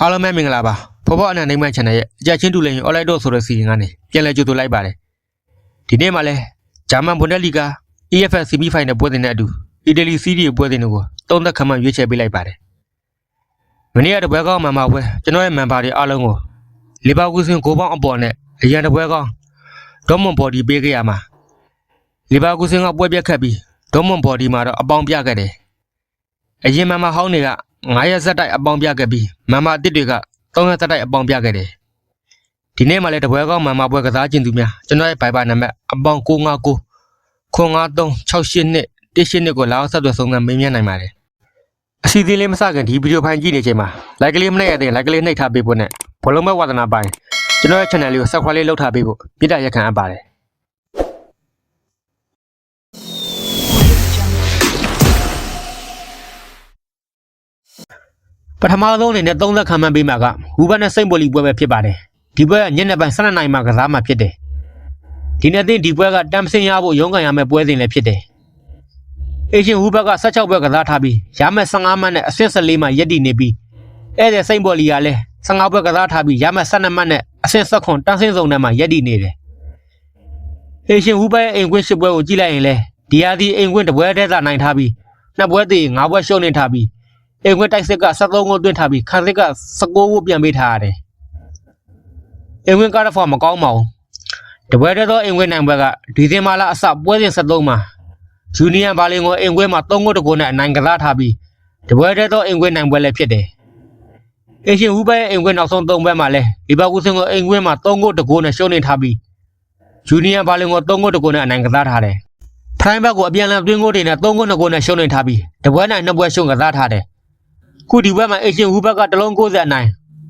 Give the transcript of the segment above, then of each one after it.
အားလုံးပဲမင်္ဂလာပါဖော်ဖော်အနန္တနိုင်မှ channel ရဲ့အကြချင်းတူလင်း online တို့ဆိုတဲ့စီစဉ်ကနေပြန်လဲကြိုဆိုလိုက်ပါတယ်ဒီနေ့မှလဲဂျာမန်ဘွန်ဒက်လီဂါ EFL semi final ပွဲစဉ်နဲ့အတူအီတလီစီးရီးပွဲစဉ်တွေကိုသုံးသက်ခန့်မှန်းရွေးချယ်ပေးလိုက်ပါတယ်မနေ့ကတပွဲကောင်းမှမှာပွဲကျွန်တော်ရဲ့မန်ပါတွေအားလုံးကိုလီဗာပူးဆင်ဂိုးပေါင်းအပေါ်နဲ့အရန်တပွဲကောင်းဒေါမွန်ဘော်ဒီပေးခဲ့ရမှာလီဗာပူးဆင်ကပွဲပြတ်ခတ်ပြီးဒေါမွန်ဘော်ဒီမှာတော့အပေါင်းပြခဲ့တယ်အရင်မန်မာဟောင်းတွေက9ရက်ဆက်တိုက်အပေါင်းပြခဲ့ပြီးမန်မာအစ်တွေက3ရက်ဆက်တိုက်အပေါင်းပြခဲ့တယ်ဒီနေ့မှလည်းတပွဲကောင်းမန်မာပွဲကစားကျင်သူများကျွန်တော်ရဲ့ Viber နံပါတ်အပေါင်း959 95368နှစ်18နှစ်ကိုလာအောင်ဆက်သွယ်ဆုံးခံမေးမြန်းနိုင်ပါတယ်အစီအစဉ်လေးမစခင်ဒီဗီဒီယိုဖိုင်ကြည့်နေချိန်မှာ like ကလေးမနှိပ်ရတဲ့ like ကလေးနှိပ်ထားပေးဖို့နဲ့ဘလုံးမဲ့ဝါသနာပိုင်းကျွန်တော်ရဲ့ channel လေးကို subscribe လေးလုပ်ထားပေးဖို့မေတ္တာရက်ခံအပ်ပါတယ်ပထမဆုံးအနေနဲ့30ခန့်မှန်းပေးမှာကဝူဘတ်နဲ့စိန့်ပေါ်လီပွဲပဲဖြစ်ပါတယ်ဒီပွဲကညနေပိုင်း12နာရီမှကစားမှာဖြစ်တယ်ဒီနေ့တင်ဒီပွဲကတမ်စင်ရဖို့ရုန်းကန်ရမယ့်ပွဲစဉ်လည်းဖြစ်တယ်အေရှင်ဝူဘတ်က16ပွဲကစားထားပြီးရမယ့်15မှတ်နဲ့အဆင့်14မှရက်တည်နေပြီးဧည့်သည်စိန့်ပေါ်လီကလည်း15ပွဲကစားထားပြီးရမယ့်12မှတ်နဲ့အဆင့်19တန်းစင်းစုံထဲမှာရက်တည်နေတယ်အေရှင်ဝူဘတ်ရဲ့အိမ်ကွင်း10ပွဲကိုကြည့်လိုက်ရင်လည်းဒီဟာဒီအိမ်ကွင်းတပွဲတည်းသာနိုင်ထားပြီးနှစ်ပွဲတည်5ပွဲရှုံးနေထားပြီးအိမ်ခွဲတိုက်စစ်က73ကိုတွင်းထားပြီးခန်းစစ်က19ကိုပြန်ပေးထားရတယ်။အိမ်ခွဲကားတဲ့ဖော်မကောင်းပါဘူး။တပွဲတည်းသောအိမ်ခွဲနိုင်ပွဲကဒီဇင်ဘာလအစပွဲစဉ်73မှာဂျူနီယံဘာလင်ကိုအိမ်ခွဲမှာ3ဂိုးတကူနဲ့အနိုင်ကစားထားပြီးတပွဲတည်းသောအိမ်ခွဲနိုင်ပွဲလည်းဖြစ်တယ်။အေရှင်ဝူဘဲအိမ်ခွဲနောက်ဆုံး3ပွဲမှာလည်းလီဗာပူးဆင်ကိုအိမ်ခွဲမှာ3ဂိုးတကူနဲ့ရှုံးနေထားပြီးဂျူနီယံဘာလင်ကို3ဂိုးတကူနဲ့အနိုင်ကစားထားတယ်။ဖရိုင်းဘက်ကိုအပြန်အလှန်တွင်းဂိုးတွေနဲ့3ဂိုး2ဂိုးနဲ့ရှုံးနေထားပြီးတပွဲနိုင်2ပွဲရှုံးကစားထားတယ်ခုဒီဘက်မှာအေရှင်ဝူဘက်ကတလုံး90နိုင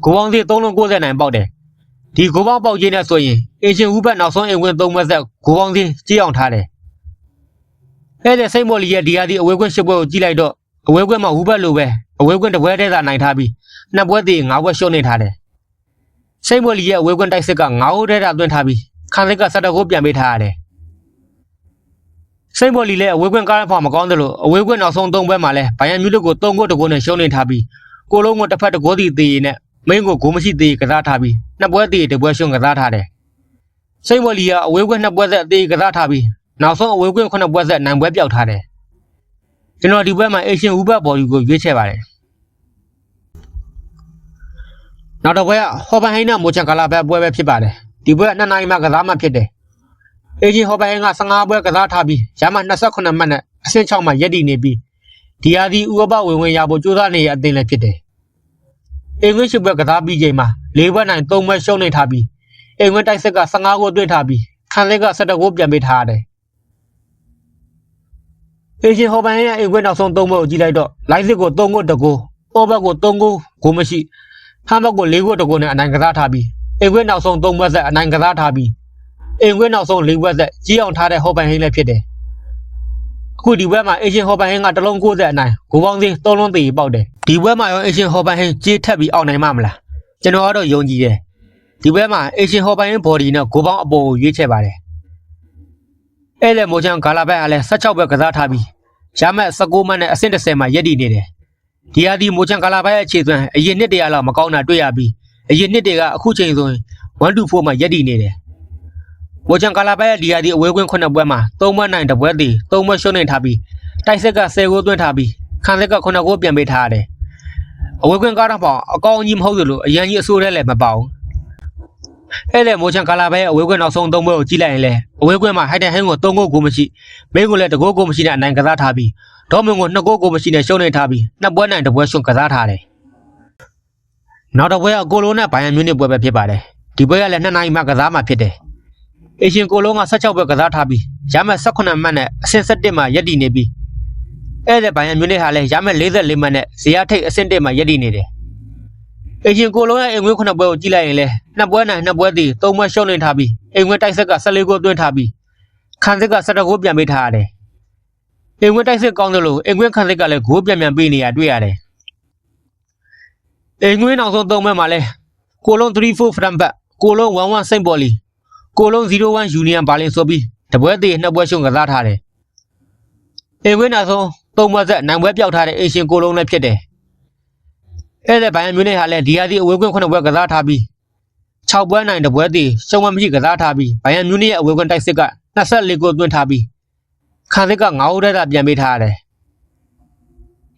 ်ဂိုးပေါင်းစီ3လုံး90နိုင်ပေါက်တယ်ဒီဂိုးပေါင်းပေါက်ခြင်းနဲ့ဆိုရင်အေရှင်ဝူဘက်နောက်ဆုံးအိမ်ဝင်3ပွဲဆက်ဂိုးပေါင်းစီကြီးအောင်ထားတယ်အဲ့ဒီစိန့်မော်လီရဲ့ဒီဟာဒီအဝေးကွင်း10ပွဲကိုကြည့်လိုက်တော့အဝေးကွင်းမှာဝူဘက်လိုပဲအဝေးကွင်းတစ်ပွဲတည်းသာနိုင်ထားပြီးနှစ်ပွဲတည်း5ပွဲရှုံးနေထားတယ်စိန့်မော်လီရဲ့အဝေးကွင်းတိုက်စစ်က9ဟုတ်တည်းသာသွင်းထားပြီးခန်းစစ်က17ကိုပြန်ပေးထားရတယ်စိန့်ပေါ်လီလည်းအဝေးကွင်းကားဖောင်မကောင်းသလိုအဝေးကွင်းနောက်ဆုံး3ပွဲမှာလည်းဘိုင်ယန်မြူးတစ်ကို3ဂိုးတကူနဲ့ရှုံးနေထားပြီးကိုလုံးကတစ်ဖက်တကိုးစီသေးရင်နဲ့မိန်းကိုဂိုးမရှိသေးကစားထားပြီးနှစ်ပွဲသေးတစ်ပွဲရှုံးကစားထားတယ်စိန့်ပေါ်လီကအဝေးကွင်း2ပွဲဆက်အသေးကစားထားပြီးနောက်ဆုံးအဝေးကွင်း9ပွဲဆက်နိုင်ပွဲပြောက်ထားတယ်ကျွန်တော်ဒီပွဲမှာအေရှင်ဝူဘတ်ဘော်ဒီကိုရွေးချယ်ပါတယ်နောက်တစ်ပွဲကဟော်ဘန်ဟိန်းနဲ့မိုချန်ကာလာဘက်ပွဲပဲဖြစ်ပါတယ်ဒီပွဲက2နိုင်မှကစားမှဖြစ်တယ်အေဂျီဟော်ဘိုင်က15ပွဲကစားထားပြီးရမှ28မှတ်နဲ့အဆင့်6မှရက်တည်နေပြီးဒီဟာဒီဥပပဝင်ရဖို့ကြိုးစားနေရအသင်းလည်းဖြစ်တယ်။အင်္ဂလိပ်ပွဲကစားပြီးချိန်မှာ4ပွဲနိုင်3ပွဲရှုံးနေထားပြီးအင်္ဂလိပ်တိုက်စစ်က15ကိုတွေ့ထားပြီးခန်းစစ်က17ကိုပြန်ပေးထားရတယ်။အေဂျီဟော်ဘိုင်ရဲ့အင်္ဂလိပ်နောက်ဆုံး3ပွဲကိုကြည့်လိုက်တော့လိုက်စစ်ကို3ကိုတကိုအော်ဘက်ကို3ကိုဂိုးမရှိဟမ်ဘက်ကို4ကိုတကိုနဲ့အနိုင်ကစားထားပြီးအင်္ဂလိပ်နောက်ဆုံး3ပွဲဆက်အနိုင်ကစားထားပြီးအင်ကွင်းနောက်ဆုံး၄ပွဲဆက်ကြီးအောင်ထားတဲ့ဟော်ဘန်ဟင်းလည်းဖြစ်တယ်အခုဒီပွဲမှာအေရှင်ဟော်ဘန်ဟင်းကတလုံး90အနိုင်ဂိုးပေါင်းစီ3လုံးသေးပေါက်တယ်ဒီပွဲမှာရောအေရှင်ဟော်ဘန်ဟင်းကြီးထက်ပြီးအောင်နိုင်မှာမလားကျွန်တော်ကတော့ယုံကြည်တယ်ဒီပွဲမှာအေရှင်ဟော်ဘန်ဟင်းဘော်ဒီနဲ့ဂိုးပေါင်းအပေါ်ကိုရွေးချယ်ပါတယ်အဲ့လေမိုချန်ဂါလာဘက်ကလည်း16ပွဲကစားထားပြီးရမှတ်19မှတ်နဲ့အဆင့်30မှာရက်တည်နေတယ်ဒီဟာဒီမိုချန်ဂါလာဘက်ရဲ့အခြေသွင်းအရင်နှစ်တရလောက်မကောင်းတာတွေ့ရပြီးအရင်နှစ်တွေကအခုချိန်ဆိုရင်1-4မှာရက်တည်နေတယ်ဝချန်ကာလာဘဲဒီယာဒီအဝေးကွင်း9ပွဲမှာ3ပွဲနိုင်တပွဲတည်3ပွဲရှုံးနေထားပြီးတိုက်စစ်က10ကိုသွင်းထားပြီးခန်းစစ်က9ကိုပြန်ပေးထားရတယ်အဝေးကွင်းကားတော့ပေါ့အကောင်ကြီးမဟုတ်သလိုအရန်ကြီးအဆိုးတဲ့လည်းမပေါအောင်အဲ့လေမိုချန်ကာလာဘဲအဝေးကွင်းနောက်ဆုံး3ပွဲကိုကြည့်လိုက်ရင်လေအဝေးကွင်းမှာဟိုက်တန်ဟင်းကို3ကိုမရှိမိန်းကိုလည်းတကိုးကိုမရှိနဲ့အနိုင်ကစားထားပြီးဒေါမင်ကို2ကိုမရှိနဲ့ရှုံးနေထားပြီး2ပွဲနိုင်တပွဲရှုံးကစားထားတယ်နောက်တစ်ပွဲကကိုလိုနဲ့ဘိုင်ယန်မြူးနစ်ပွဲပဲဖြစ်ပါတယ်ဒီပွဲကလည်း2နိုင်မှကစားမှဖြစ်တယ်အေရှင်ကိုလုံးက16ပွဲကစားထားပြီးရမှတ်18မှတ်နဲ့အဆင့်17မှာရက်တည်နေပြီးအဲ့ဒီဘိုင်ယန်မြူးနစ်ဟာလည်းရမှတ်44မှတ်နဲ့ဇီယာထိတ်အဆင့်1မှာရက်တည်နေတယ်အေရှင်ကိုလုံးရဲ့အင်္ဂွေး9ပွဲကိုကြည့်လိုက်ရင်လည်း2ပွဲနိုင်2ပွဲတည်3ပွဲရှုံးနေထားပြီးအင်္ဂွေးတိုက်ဆက်က14ကိုသွင်းထားပြီးခန်းစစ်က17ကိုပြန်ပေးထားရတယ်အင်္ဂွေးတိုက်စစ်ကောင်းတယ်လို့အင်္ဂွေးခန်းစစ်ကလည်းဂိုးပြန်ပေးနေရတွေ့ရတယ်အင်္ဂွေးနောက်ဆုံး3ပွဲမှာလည်းကိုလုံး3-4 ဖရမ်ဘတ်ကိုလုံး1-1စိန့်ပေါ်လီကိုလုံး0-1ယူနီယံဘာလင်ဆိုပြီးတပွဲတည်2ပွဲရှုံးကစားထားတယ်အင်ကွင်းနောက်ဆုံး3ပွဲဆက်နိုင်ပွဲပြောက်ထားတဲ့အေရှင်ကိုလုံးလည်းဖြစ်တယ် အဲ့ဒီဘိုင်ယန်မြူနစ်ဟာလည်းဒီရာသီအဝေးကွင်း9ပွဲကစားထားပြီး6ပွဲနိုင်တပွဲတည်ရှုံးမမရှိကစားထားပြီးဘိုင်ယန်မြူနစ်ရဲ့အဝေးကွင်းတိုက်စစ်က24ဂိုးသွင်းထားပြီးခံစစ်က9ဦးတည်းသာပြန်ပေးထားရတယ်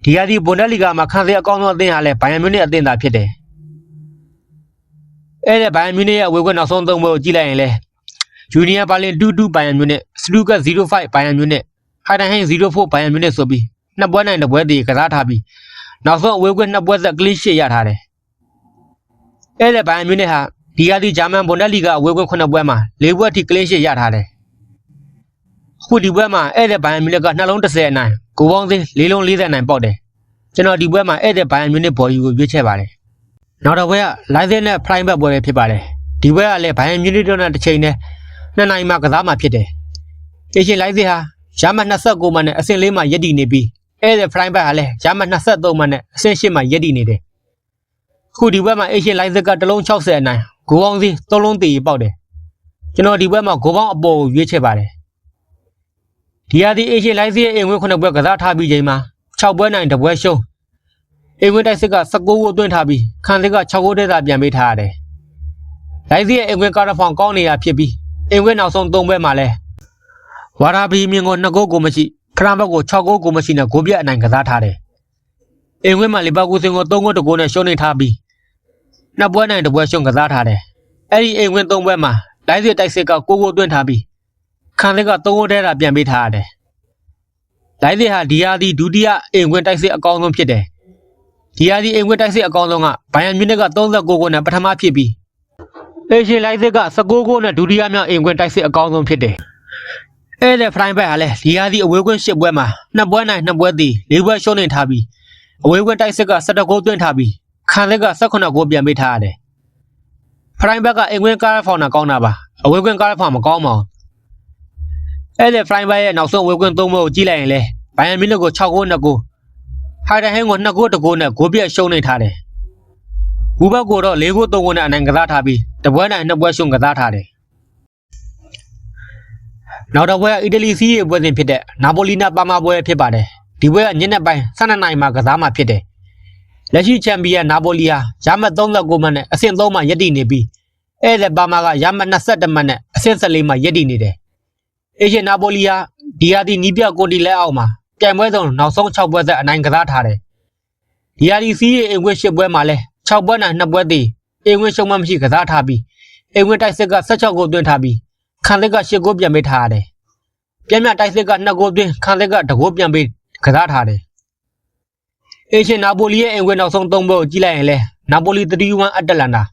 ဒီရာသီဘွန်ဒက်လီဂါမှာခံစစ်အကောင်းဆုံးအသင်းဟာလည်းဘိုင်ယန်မြူနစ်အသင်းသာဖြစ်တယ်အဲ့ဒီဘိုင်ယန်မြူနစ်ရဲ့အဝေးကွင်းနောက်ဆုံး3ပွဲကိုကြည့်လိုက်ရင်လေယူနီယံဘာလင်2-2ဘိုင်ယန်မြူနစ်စတူကတ်0-5ဘိုင်ယန်မြူနစ်ဟိုင်ဒန်ဟိန်း0-4ဘိုင်ယန်မြူနစ်ဆိုပြီး2ပွဲနိုင်တပွဲတည်ကစားထားပြီးနောက်ဆုံးအဝေးကွင်း2ပွဲသက်ကလစ်ရှစ်ရထားတယ်အဲ့ဒီဘိုင်ယန်မြူနစ်ဟာဒီရာသီဂျာမန်ဘွန်ဒက်လီဂါအဝေးကွင်း9ပွဲမှာ4ပွဲထိကလစ်ရှစ်ရထားတယ်ခုဒီပွဲမှာအဲ့ဒီဘိုင်ယန်မြူနစ်ကနှလုံး30အနိုင်ဂိုးပေါင်းစင်း4လုံး40နိုင်ပေါက်တယ်ကျွန်တော်ဒီပွဲမှာအဲ့ဒီဘိုင်ယန်မြူနစ်ဘော်ဒီကိုရွေးချယ်ပါတယ်နောက်တစ်ပွဲကလိုင်းစင်းနဲ့ဖလိုင်းဘက်ပွဲပဲဖြစ်ပါတယ်ဒီပွဲကလည်းဘိုင်ယန်မြူနစ်တို့နဲ့တစ်ချိန်နဲ့2နိုင်မှကစားမှဖြစ်တယ်အေရှင်လိုင်းစင်းဟာဂျာမန်29မှနဲ့အဆင့်4မှရက်တည်နေပြီးအဲ့ဒီဖလိုင်းဘက်ဟာလည်းဂျာမန်23မှနဲ့အဆင့်8မှရက်တည်နေတယ်ခုဒီပွဲမှာအေရှင်လိုင်းစင်းကတစ်လုံး60အနိုင်ဂိုးပေါင်းစင်း3လုံးတည်ပေါက်တယ်ကျွန်တော်ဒီပွဲမှာဂိုးပေါင်းအပေါ်ကိုရွေးချယ်ပါတယ်ဒီရာသီအေရှင်လိုင်းစင်းရဲ့အင်ဝင်း9ပွဲကစားထားပြီးချိန်မှာ6ပွဲနိုင်တပွဲရှုံးအင်ဝင်းတိုက်စစ်က19ဂိုးသွင်းထားပြီးခံစစ်က6ဂိုးတည်းသာပြန်ပေးထားရတယ်လိုင်းစင်းရဲ့အင်ဝင်းကားရဖောင်ကောင်းနေတာဖြစ်ပြီးအင်ဝင်းနောက်ဆုံး3ပွဲမှာလဲဝါရာဘီမြင်ကို2ဂိုးကိုမရှိဖရန်ဘက်ကို6ဂိုးကိုမရှိနဲ့ဂိုးပြတ်အနိုင်ကစားထားတယ်အင်ဝင်းမှာလီဗာပူးစင်ကို3ဂိုးတကိုးနဲ့ရှုံးနေထားပြီး2ပွဲနိုင်တပွဲရှုံးကစားထားတယ်အဲ့ဒီအင်ဝင်း3ပွဲမှာလိုင်းစင်းတိုက်စစ်က9ဂိုးသွင်းထားပြီးခံစစ်က3ဂိုးတည်းသာပြန်ပေးထားရတယ်လိုင်းစင်းဟာဒီယာဒီဒုတိယအင်ဝင်းတိုက်စစ်အကောင်းဆုံးဖြစ်တယ်ဒီယာဒီအင်ဝင်းတိုက်စစ်အကောင်းဆုံးကဘိုင်ယန်မြူနစ်က39ဂိုးနဲ့ပထမဖြစ်ပြီးအေရှင်လိုင်းစင်းက19ဂိုးနဲ့ဒုတိယမြောက်အင်ဝင်းတိုက်စစ်အကောင်းဆုံးဖြစ်တယ်အဲ့ဒီဖရိုင်းဘက်ဟာလည်းဒီယာဒီအဝေးကွင်း10ပွဲမှာ2ပွဲနိုင်2ပွဲတည်4ပွဲရှုံးနေထားပြီးအဝေးကွင်းတိုက်စစ်က17ဂိုးသွင်းထားပြီးခံစစ်က18ဂိုးပြန်ပေးထားရတယ်ဖရိုင်းဘက်ကအင်ဝင်းကားဖောင်နာကောင်းတာပါအဝေးကွင်းကားဖောင်မကောင်းပါဘူးအဲ့ဒီဖရိုင်းဘက်ရဲ့နောက်ဆုံးအဝေးကွင်း3ပွဲကိုကြည့်လိုက်ရင်လေဘိုင်ယန်မြူနစ်ကို6ဂိုး2ဂိုးဟိုင်ဒန်ဟိန်းကို2ဂိုး1ဂိုးနဲ့ဂိုးပြတ်ရှုံးနေထားတယ်ဘူဘက်ကိုတော့4ဂိုး3ဂိုးနဲ့အနိုင်ကစားထားပြီးတပွဲနိုင်2ပွဲရှုံးကစားထားတယ်နောက်တစ်ပွဲကအီတလီစီးရဲ့ပွဲစဉ်ဖြစ်တဲ့နာပိုလီနဲ့ပါမာပွဲဖြစ်ပါတယ်ဒီပွဲကညနေပိုင်း12နိုင်မှာကစားမှာဖြစ်တယ်လက်ရှိချန်ပီယံနာပိုလီဟာရမှတ်39မှတ်နဲ့အဆင့်3မှရပ်တည်နေပြီးအဲ့ဒီပါမာကရမှတ်21မှတ်နဲ့အဆင့်14မှရပ်တည်နေတယ်အေရှင်နာပိုလီဟာဒီယာဒီနီးပြကိုတီလက်အောက်မှာပြိုင်ပွဲစုံနောက်ဆုံး6ပွဲဆက်အနိုင်ကစားထားတယ်ဒီယာဒီစီးရဲ့အင်ကွင်း10ပွဲမှာလဲ6ပွဲနိုင်2ပွဲတည်အင်ကွင်းရှုံးမှမရှိကစားထားပြီးအင်ကွင်းတိုက်စစ်က16ဂိုးသွင်းထားပြီးခံစစ်က10ဂိုးပြန်ပေးထားရတယ်ပြန်မြတိုက်စစ်က2ဂိုးသွင်းခံစစ်က1ဂိုးပြန်ပေးကစားထားတယ်အေရှင်နာပိုလီရဲ့အင်ကွင်းနောက်ဆုံး3ပွဲကိုကြည့်လိုက်ရင်လဲနာပိုလီ3-1အတလန်တ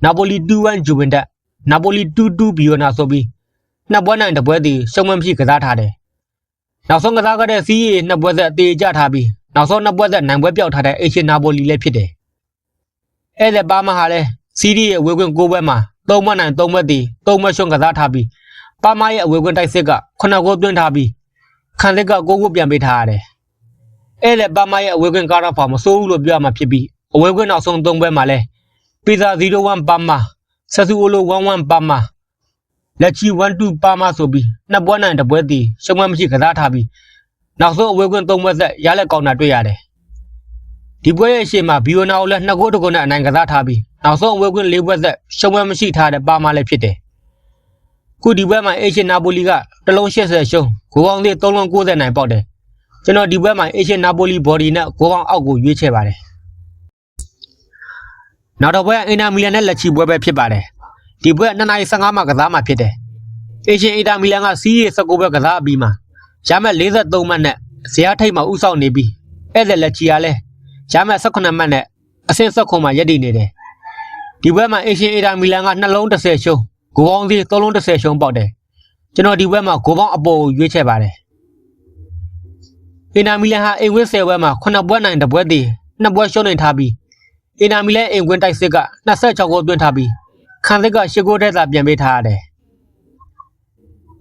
ာနာပိုလီ2-1ဂျူဗင်တက်နာပိုလီ2-2ဘီယိုနာဆိုပြီး2ပွဲနိုင်1ပွဲတည်ရှုံးမှမရှိကစားထားတယ်နောက်ဆုံးကစားခဲ့တဲ့စီးရီ2ပွဲဆက်အသေးကြထားပြီးနောက်ဆုံး2ပွဲဆက်နိုင်ပွဲပြောက်ထားတဲ့အေရှင်နာပိုလီလည်းဖြစ်တယ်အဲ့ဒီပါမဟာလဲစီးရီရဲ့အဝေးကွင်း9ပွဲမှာ3ပွဲနိုင်3ပွဲတည်3ပွဲရှုံးကစားထားပြီးပါမရဲ့အဝေးကွင်းတိုက်စစ်က9ဂိုးသွင်းထားပြီးခံစစ်က9ဂိုးပြန်ပေးထားရတယ်အဲ့ဒီပါမရဲ့အဝေးကွင်းကားရဖောင်မစိုးဘူးလို့ပြောရမှာဖြစ်ပြီးအဝေးကွင်းနောက်ဆုံး3ပွဲမှာလဲပီဇာ0-1ပါမဆက်စုအိုလို1-1ပါမလက်ချီ1-2ပါမဆိုပြီး2ပွဲနိုင်1ပွဲတည်ရှုံးမှမရှိကစားထားပြီးနောက်ဆုံးအဝေးကွင်း3ပွဲဆက်ရလက်ကောင်တာတွေ့ရတယ်ဒီပွဲရဲ့အရှိန်မှာဘီယိုနာကိုလည်း2ဂိုးတဂိုးနဲ့အနိုင်ကစားထားပြီးနောက်ဆုံးအဝေးကွင်း4ပွဲဆက်ရှုံးမှမရှိထားတဲ့ပါမလည်းဖြစ်တယ်ခုဒီပွဲမှာအေရှင်နာပိုလီကတစ်လုံး80ရှုံးဂိုးပေါင်း3လုံး90နိုင်ပေါက်တယ်ကျွန်တော်ဒီပွဲမှာအေရှင်နာပိုလီဘော်ဒီနဲ့ဂိုးပေါင်းအောက်ကိုရွေးချယ်ပါတယ်နောက်တော့ပွဲကအင်တာမီလန်နဲ့လက်ချီပွဲပဲဖြစ်ပါတယ်ဒီပွဲ2:15မှာကစားမှာဖြစ်တယ်အေရှင်အင်တာမီလန်ကစီးရီ19ပွဲကစားပြီးမှာရမှတ်43မှတ်နဲ့ဇယားထိပ်မှာဥဆောင်နေပြီးအဲ့ဒါလက်ချီကလည်းရမှတ်18မှတ်နဲ့အဆင့်16မှာရပ်တည်နေတယ်ဒီပွဲမှာအေရှင်အင်တာမီလန်က2လုံး30ရှုံးဂိုးပေါင်း3လုံး30ရှုံးပေါက်တယ်ကျွန်တော်ဒီပွဲမှာဂိုးပေါင်းအပေါ်ကိုရွေးချယ်ပါတယ်အင်တာမီလန်ဟာအင်ကွင်း10ပွဲမှာ9ပွဲနိုင်1ပွဲတည်2ပွဲရှုံးနေထားပြီးအင်တာမီလန်အင်ကွင်းတိုက်စစ်က26ဂိုးသွင်းထားပြီးခံစစ်က10ဂိုးတည်းသာပြန်ပေးထားရတယ်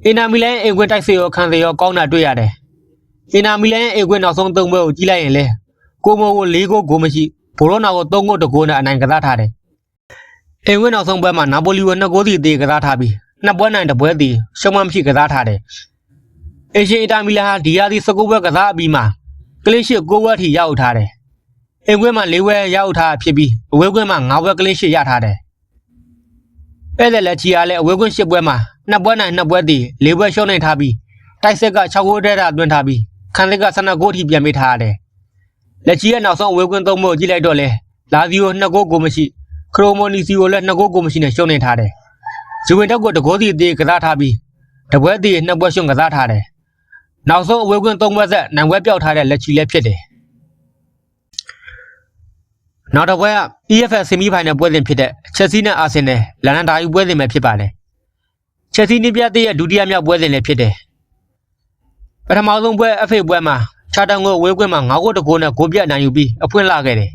အင်တာမီလန်အင်ကွင်းတိုက်စစ်ရောခံစစ်ရောကောင်းတာတွေ့ရတယ်အင်တာမီလန်အင်ကွင်းနောက်ဆုံး3ပွဲကိုကြည့်လိုက်ရင်လေကိုမိုကို4ဂိုးဂိုးမရှိဘိုရိုနာကို3ဂိုး1ဂိုးနဲ့အနိုင်ကစားထားတယ်အင်ကွင်းနောက်ဆုံးပွဲမှာနာပိုလီကို2ဂိုးစီသေးကစားထားပြီး2ပွဲနိုင်1ပွဲတည်ရှုံးမှမရှိကစားထားတယ်အေရှင်အင်တာမီလန်ဟာဒီယာဒီ19ပွဲကစားအပြီးမှာကလစ်ရှစ်9ပွဲထိရောက်ထားတယ် အိမ်ခွဲမှာ၄ဝဲရောက်ထားဖြစ်ပြီးအဝဲခွဲမှာ9ဝဲကလေး8ရထားတယ်။အဲ့ဒါလက်ချီကလည်းအဝဲခွဲ10ပွဲမှာ2ပွဲနိုင်2ပွဲတည်4ပွဲရှုံးနိုင်ထားပြီးတိုက်ဆက်က6ဂိုးထဲတာတွင်းထားပြီးခန်းသက်က12ဂိုးထိပြန်ပေးထားရတယ်။လက်ချီရဲ့နောက်ဆုံးအဝဲခွဲ3ပွဲကိုကြည့်လိုက်တော့လေလာဇီယို2ဂိုးကိုမရှိခရိုမိုနီစီကိုလည်း2ဂိုးကိုမရှိနဲ့ရှုံးနိုင်ထားတယ်။ဂျူဝင်တက်ကို1ဂိုးစီအသေးကစားထားပြီးတပွဲတည်2ပွဲရှုံးကစားထားတယ်။နောက်ဆုံးအဝဲခွဲ3ပွဲဆက်နိုင်ပွဲပြောက်ထားတဲ့လက်ချီလည်းဖြစ်တယ်။နောက်တစ်ပွဲက EFL ဆီမီဖိုင်နယ်ပွဲစဉ်ဖြစ်တဲ့ချက်စီနဲ့အာဆင်နယ်လန်ဒန်ဒါယူပွဲစဉ်ပဲဖြစ်ပါတယ်။ချက်စီနီးပြတဲ့ရဲ့ဒုတိယမြောက်ပွဲစဉ်လည်းဖြစ်တယ်။ပထမဆုံးပွဲ FA ပွဲမှာချာတန်ကိုဝေးကွင်းမှာ9ဂိုးတကိုးနဲ့ဂိုးပြတ်နိုင်ယူပြီးအဖွင့်လာခဲ့တယ်။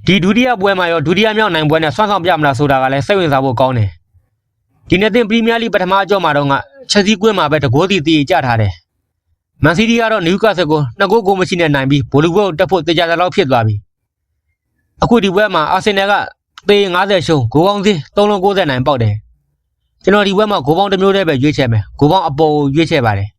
ဒီဒုတိယပွဲမှာရောဒုတိယမြောက်နိုင်ပွဲနဲ့ဆွမ်းဆောင်ပြမလားဆိုတာကလည်းစိတ်ဝင်စားဖို့ကောင်းတယ်။ဒီနေ့တင်ပရီးမီးယားလိပထမအကြော့မှာတော့ချက်စီကွင်းမှာပဲတကိုးစီတည်ကြထားတယ်။မန်စီးတီးကတော့နယူကာဆယ်ကို2ဂိုးကိုမရှိနဲ့နိုင်ပြီးဗိုလ်လူပွဲကိုတက်ဖို့တေချာတယ်လို့ဖြစ်သွားပြီ။အခုဒီပွဲမှာအာဆင်နယ်ကသေ50ရှုံးဂိုးပေါင်းစီ390နိုင်ပေါက်တယ်။ကျွန်တော်ဒီပွဲမှာဂိုးပေါင်းတစ်မျိုးတည်းပဲရွေးချယ်မယ်။ဂိုးပေါင်းအပေါ်ကိုရွေးချယ်ပါတယ်။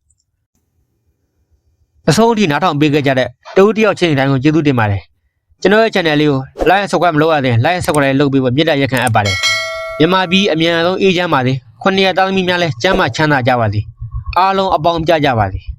အဆုံးထိနားထောင်ပေးခဲ့ကြတဲ့တဦးတယောက်ချင်းတိုင်းကိုကျေးဇူးတင်ပါတယ်။ကျွန်တော်ရဲ့ channel လေးကို like and subscribe မလုပ်ရသေးရင် like and subscribe လုပ်ပြီးမြစ်တာရက်ခံအပ်ပါတယ်။မြန်မာပြည်အမြန်ဆုံးအေးချမ်းပါစေ။900သားသမီးများလည်းကျမ်းမာချမ်းသာကြပါစေ။အားလုံးအပေါင်းပြကြပါစေ။